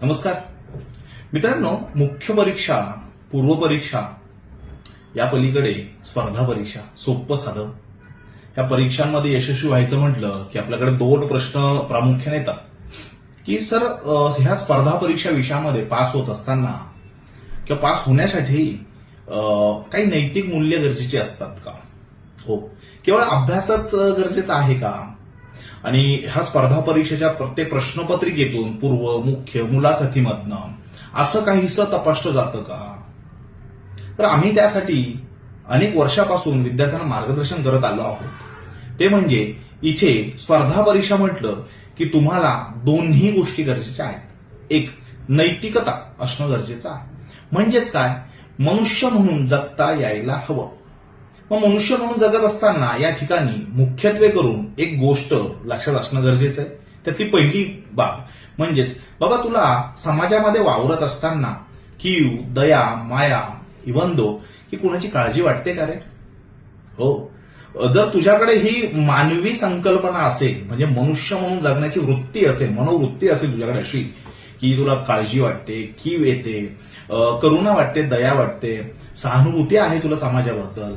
नमस्कार मित्रांनो, मुख्य परीक्षा, पूर्व परीक्षा या पलीकडे स्पर्धा परीक्षा, सोपं साधं. या परीक्षांमध्ये यशस्वी व्हायचं म्हटलं की आपल्याकडे दोन प्रश्न प्रामुख्याने येतात की सर, ह्या स्पर्धा परीक्षा विषयामध्ये पास होत असताना किंवा पास होण्यासाठी काही नैतिक मूल्य गरजेची असतात का? हो, केवळ अभ्यासच गरजेचा आहे का? आणि ह्या स्पर्धा परीक्षेच्या प्रत्येक प्रश्नपत्रिकेतून पूर्व, मुख्य, मुलाखतीमधनं असं काहीसं तपासलं जातं का? तर आम्ही त्यासाठी अनेक वर्षापासून विद्यार्थ्यांना मार्गदर्शन करत आलो आहोत. ते म्हणजे इथे स्पर्धा परीक्षा म्हटलं की तुम्हाला दोन्ही गोष्टी गरजेच्या आहेत. एक, नैतिकता असणं गरजेचं आहे. म्हणजेच काय, मनुष्य म्हणून जगता यायला हवं. मग मनुष्य म्हणून जगत असताना या ठिकाणी मुख्यत्वे करून एक गोष्ट लक्षात असणं गरजेचं आहे. त्यातली पहिली बाब म्हणजेच बाबा, तुला समाजामध्ये वावरत असताना कीव, दया, माया, इवन दो ही कुणाची काळजी वाटते का रे? हो, जर तुझ्याकडे ही मानवी संकल्पना असेल, म्हणजे मनुष्य म्हणून जगण्याची वृत्ती असेल, मनोवृत्ती असेल तुझ्याकडे अशी की तुला काळजी वाटते, कीव येते, करुणा वाटते, दया वाटते, सहानुभूती आहे तुला समाजाबद्दल,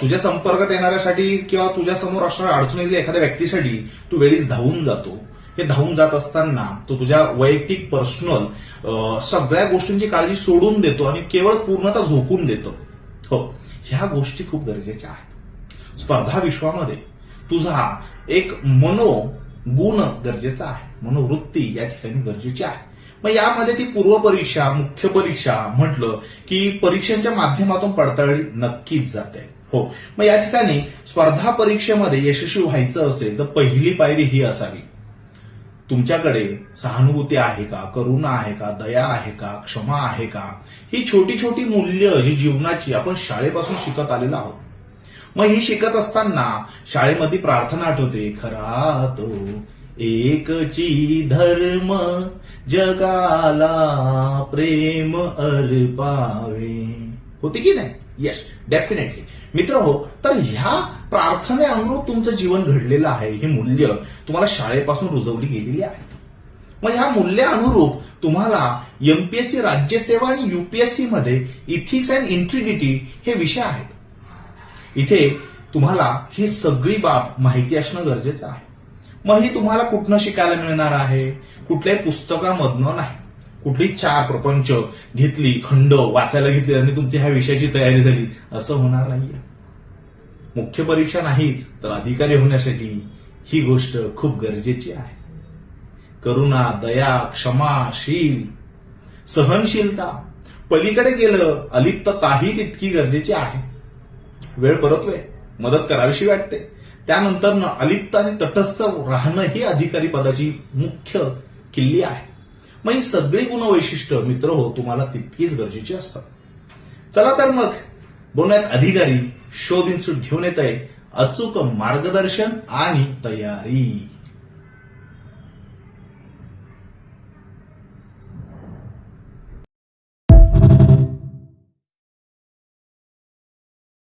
तुझ्या संपर्कात येणाऱ्यासाठी किंवा तुझ्या समोर असणाऱ्या अडचणीतल्या एखाद्या व्यक्तीसाठी तू वेळीच धावून जातो. हे धावून जात असताना तो तुझ्या वैयक्तिक पर्सनल सगळ्या गोष्टींची काळजी सोडून देतो आणि केवळ पूर्णतः झोकून देतो. हो, ह्या गोष्टी खूप गरजेच्या आहेत. स्पर्धा विश्वामध्ये तुझा एक मनोगुण गरजेचा आहे, मनोवृत्ती या ठिकाणी गरजेची आहे. मग यामध्ये ती पूर्व परीक्षा, मुख्य परीक्षा म्हटलं की परीक्षांच्या माध्यमातून पडताळली नक्कीच जाते. हो, मग या ठिकाणी स्पर्धा परीक्षेमध्ये यशस्वी व्हायचं असेल तर पहिली पायरी ही असावी, तुमच्याकडे सहानुभूती आहे का, करुणा आहे का, दया आहे का, क्षमा आहे का? ही छोटी छोटी मूल्य ही जीवनाची आपण शाळेपासून शिकत आलेलो आहोत. मग ही शिकत असताना शाळेमध्ये प्रार्थना आठवते, खरा तो एकची धर्म जगाला प्रेम अर्पावे, होती की नाही? Yes, definitely. मित्र हो, तर ह्या प्रार्थनेअनुरूप तुमचं जीवन घडलेलं आहे. ही मूल्य तुम्हाला शाळेपासून रुजवली गेलेली आहे. मग ह्या मूल्यानुरूप तुम्हाला एमपीएससी, राज्यसेवा आणि युपीएससी मध्ये इथिक्स अँड इंटिग्रिटी हे विषय आहेत. इथे तुम्हाला ही सगळी बाब माहिती असणं गरजेचं आहे. मग ही तुम्हाला कुठनं शिकायला मिळणार आहे? कुठल्याही पुस्तकामधनं नाही. कुठली चार प्रपंच घेतली, खंड वाचायला घेतली आणि तुमची ह्या विषयाची तयारी झाली असं होणार नाहीये. मुख्य परीक्षा नाहीच तर अधिकारी होण्यासाठी ही गोष्ट खूप गरजेची आहे. करुणा, दया, क्षमा, शील, सहनशीलता, पलीकडे गेलं अलिप्तताही तितकी गरजेची आहे. वेळ परतवे, मदत करावीशी वाटते, त्यानंतर अलिप्त आणि तटस्थ राहणं ही अधिकारी पदाची मुख्य किल्ली आहे. मग ही सगळी गुणवैशिष्ट्य मित्र हो तुम्हाला तितकीच गरजेची असतात. चला तर मग बोलण्यात अधिकारी शोध इन्स्टिट्यूट घेऊन येत आहे अचूक मार्गदर्शन आणि तयारी.